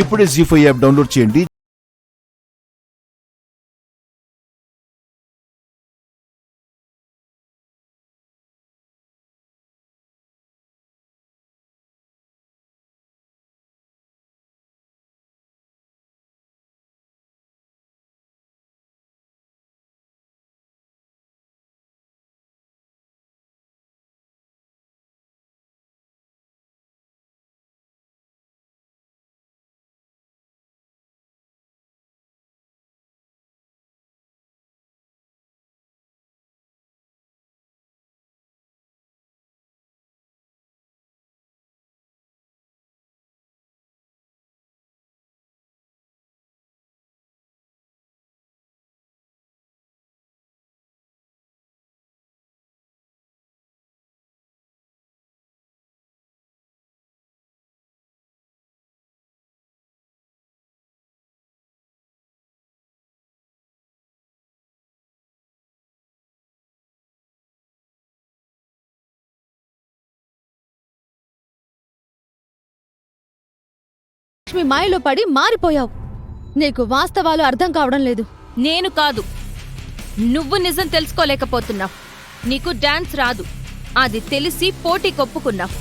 ఇప్పుడే జీ5 app download చేయండి. లక్ష్మి మాయలో పడి మారిపోయావు. నీకు వాస్తవాలు అర్థం కావడం లేదు. నేను కాదు, నువ్వు నిజం తెలుసుకోలేకపోతున్నావు. నీకు డాన్స్ రాదు, అది తెలిసి పోటీ కొప్పుకున్నావు.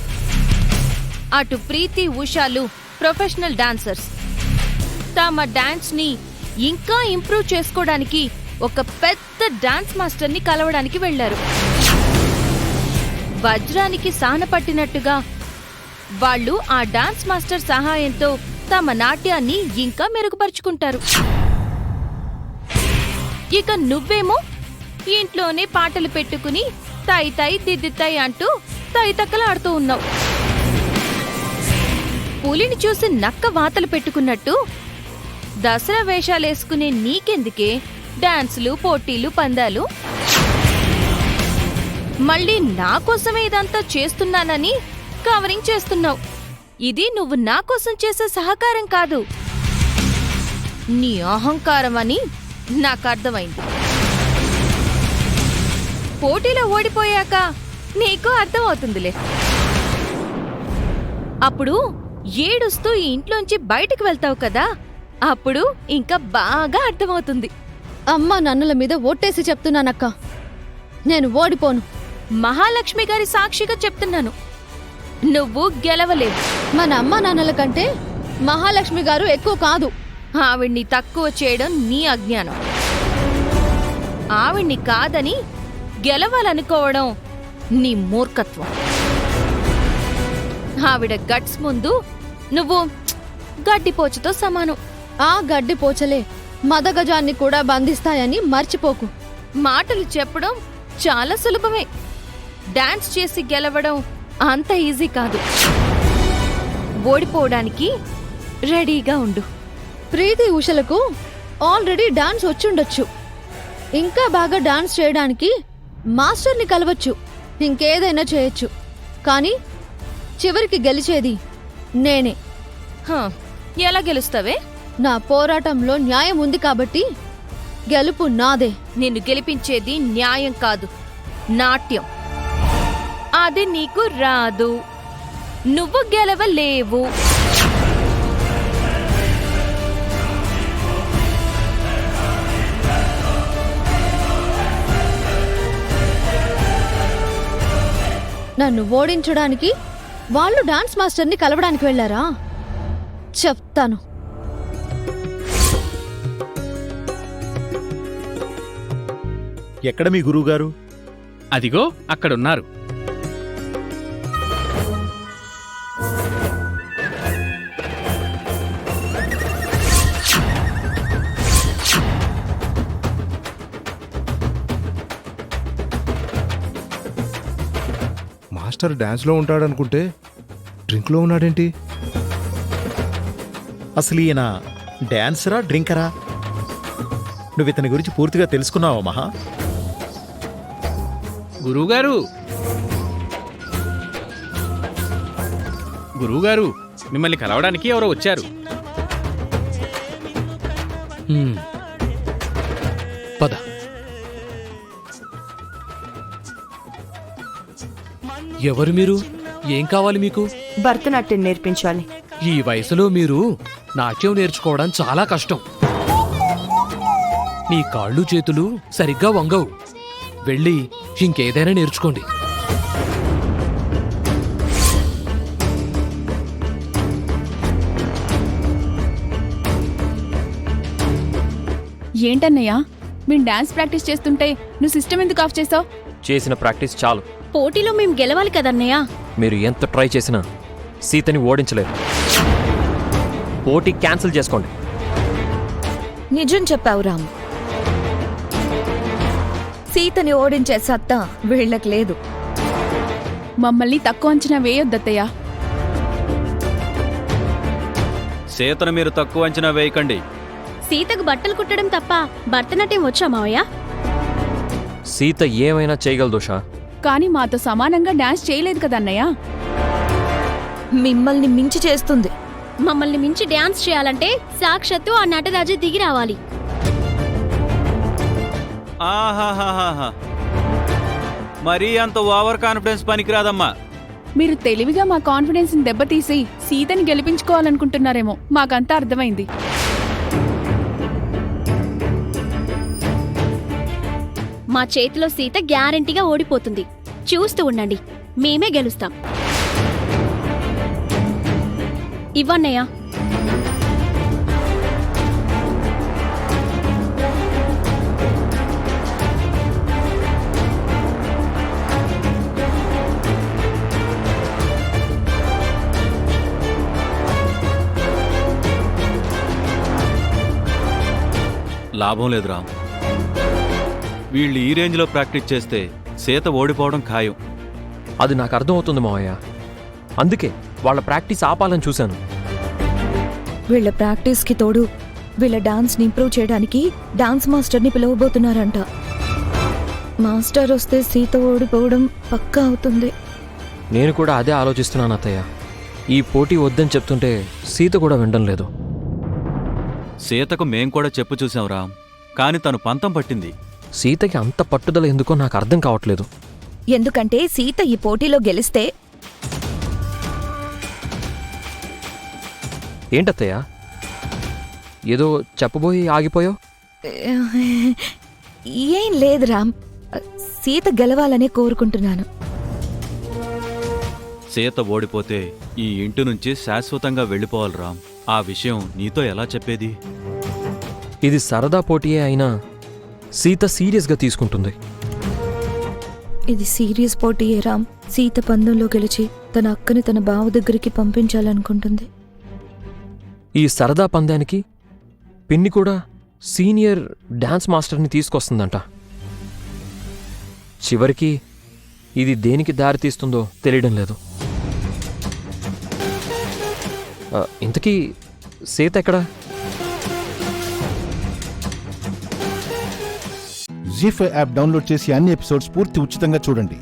అటు ప్రీతి, ఉషాలు ప్రొఫెషనల్ డాన్సర్స్. తమ డాన్స్ ని ఇంకా ఇంప్రూవ్ చేసుకోవడానికి ఒక పెద్ద డాన్స్ మాస్టర్ని కలవడానికి వెళ్లారు. వజ్రానికి సాన పట్టినట్టుగా వాళ్ళు ఆ డాన్స్ మాస్టర్ సహాయంతో తమ నాట్యాన్ని ఇంకా మెరుగుపరుచుకుంటారు. ఇక నువ్వేమో ఇంట్లోనే పాటలు పెట్టుకుని తై తై దిద్దితాయి అంటూ తైతక్కలాడుతూ ఉన్నావు. పులిని చూసి నక్క వాతలు పెట్టుకున్నట్టు దసరా వేషాలేసుకునే నీకెందుకే డాన్సులు, పోటీలు, పందాలు? మళ్ళీ నా కోసమే ఇదంతా చేస్తున్నానని కవరింగ్ చేస్తున్నావు. ఇది నువ్వు నా కోసం చేసే సహకారం కాదు, నీ అహంకారం అని నాకు అర్థమైంది. పోటీలో ఓడిపోయాక నీకు అర్థమవుతుందిలే. అప్పుడు ఏడుస్తూ ఈ ఇంట్లోంచి బయటికి వెళ్తావు కదా, అప్పుడు ఇంకా బాగా అర్థమవుతుంది. అమ్మా నాన్నల మీద ఓట్టేసి చెప్తున్నానక్క, నేను ఓడిపోను. మహాలక్ష్మి గారి సాక్షిగా చెప్తున్నాను, నువ్వు గెలవలేవు. మన అమ్మా నాన్నల కంటే మహాలక్ష్మి గారు ఎక్కువ కాదు. ఆవిడ్ని తక్కువ చేయడం నీ అజ్ఞానం. ఆవిడ్ని కాదని గెలవాలనుకోవడం నీ మూర్ఖత్వం. ఆవిడ గట్స్ ముందు నువ్వు గడ్డిపోచుతో సమానం. ఆ గడ్డి పోచలే మదగజాన్ని కూడా బంధిస్తాయని మర్చిపోకు. మాటలు చెప్పడం చాలా సులభమే, డాన్స్ చేసి గెలవడం అంత ఈజీ కాదు. ఓడిపోవడానికి రెడీగా ఉండు. ప్రీతి, ఉషలకు ఆల్రెడీ డాన్స్ వచ్చుండొచ్చు. ఇంకా బాగా డాన్స్ చేయడానికి మాస్టర్ని కలవచ్చు, ఇంకేదైనా చేయొచ్చు. కానీ చివరికి గెలిచేది నేనే. ఎలా గెలుస్తావే? నా పోరాటంలో న్యాయం ఉంది కాబట్టి గెలుపు నాదే. నిన్ను గెలిపించేది న్యాయం కాదు, నాట్యం. అది నీకు రాదు, నువ్వు గెలవలేవు. నన్ను ఓడించడానికి వాళ్ళు డాన్స్ మాస్టర్ని కలవడానికి వెళ్లారా? చెప్తాను. ఎక్కడ మీ గురువుగారు? అదిగో అక్కడున్నారు. మాస్టర్ డాన్స్లో ఉంటాడనుకుంటే డ్రింక్లో ఉన్నాడేంటి? అసలు ఈయన డాన్సరా, డ్రింకరా? నువ్వు ఇతని గురించి పూర్తిగా తెలుసుకున్నావా మహా? గురువుగారు, గురువుగారు, మిమ్మల్ని కలవడానికి ఎవరో వచ్చారు. పద. ఎవరు మీరు? ఏం కావాలి మీకు? భరతనాట్యం నేర్పించాలి. ఈ వయసులో మీరు నాట్యం నేర్చుకోవడం చాలా కష్టం. మీ కాళ్ళు చేతులు సరిగ్గా వంగవు. వెళ్ళి ఇంకేదైనా నేర్చుకోండి. ఏంటన్నయ్యా మేము డాన్స్ ప్రాక్టీస్ చేస్తుంటే నువ్వు సిస్టమ్ ఎందుకు ఆఫ్ చేసావు? చేసిన ప్రాక్టీస్ చాలు. పోటీలో మేము గెలవాలి కదన్నయ్య. మీరు ఎంత ట్రై చేసినా సీతని ఓడించలేరు. పోటీ క్యాన్సిల్ చేసుకోండి. నిజం చెప్పావు రామ్. సీతని ఓడించే సత్తా వీళ్ళకి లేదు. మమ్మల్ని తక్కువ అంచనా వేయొద్దత్తయ్యా. సీతను మీరు తక్కువ అంచనా వేయకండి. సీతకు బట్టలు కుట్టడం తప్ప భరతనాట్యం వచ్చా మావయ్య? సీత ఏమైనా చేయగలదు ఉషా. కానీ మాతో సమానంగా డాన్స్ చేయలేదు కదన్నయ్య. మిమ్మల్ని మించి చేస్తుంది. మమ్మల్ని మించి డాన్స్ చేయాలంటే సాక్షాత్తు ఆ నటరాజు దిగి రావాలి. ఆహాహాహా, మరీ అంత ఓవర్ కాన్ఫిడెన్స్ పనికిరాదమ్మా. మీరు తెలివిగా మా కాన్ఫిడెన్స్ ని దెబ్బతీసి సీతని గెలిపించుకోవాలనుకుంటున్నారేమో, మాకంతా అర్థమైంది. మా చేతిలో సీత గ్యారంటీగా ఓడిపోతుంది. చూస్తూ ఉండండి, మేమే గెలుస్తాం. ఇవ్వన్నయ్యా. లాభం లేదు రామ్. వీళ్ళు ఈ రేంజ్లో ప్రాక్టీస్ చేస్తే సీత ఓడిపోవడం ఖాయం. అది నాకు అర్థమవుతుంది మావయ్య. అందుకే వాళ్ళ ప్రాక్టీస్ ఆపాలని చూశాను. వీళ్ళ ప్రాక్టీస్కి తోడు వీళ్ళ డాన్స్ని ఇంప్రూవ్ చేయడానికి డాన్స్ మాస్టర్ని పిలవబోతున్నారంట. మాస్టర్ వస్తే సీత ఓడిపోవడం పక్కా అవుతుంది. నేను కూడా అదే ఆలోచిస్తున్నాను అత్తయ్య. ఈ పోటీ వద్దని చెప్తుంటే సీత కూడా వినడం లేదు. సీతకు మేం కూడా చెప్పు చూసాం రామ్, కాని తను పంతం పట్టింది. సీతకి అంత పట్టుదల ఎందుకో నాకు అర్థం కావట్లేదు. ఎందుకంటే సీత ఈ పోటీలో గెలిస్తే ఏంటత్తయ్య ఏదో చెప్పబోయి ఆగిపోయో? ఏం లేదు రామ్, సీత గెలవాలనే కోరుకుంటున్నాను. సీత ఓడిపోతే ఈ ఇంటి నుంచి శాశ్వతంగా వెళ్ళిపోవాలి రామ్. ఆ విషయం నీతో ఎలా చెప్పేది? ఇది సరదా పోటీయే అయినా సీత సీరియస్గా తీసుకుంటుంది. ఇది సీరియస్ పోటీయే రామ్. సీత పందెంలో గెలిచి తన అక్కని తన బావ దగ్గరికి పంపించాలనుకుంటుంది. ఈ సరదా పందానికి పిన్ని కూడా సీనియర్ డాన్స్ మాస్టర్ని తీసుకొస్తుందంట. చివరికి ఇది దేనికి దారి తీస్తుందో తెలియడం లేదు. ఇంతకీ సీత ఎక్కడా? జీ5 యాప్ డౌన్లోడ్ చేసి అన్ని ఎపిసోడ్స్ పూర్తి ఉచితంగా చూడండి.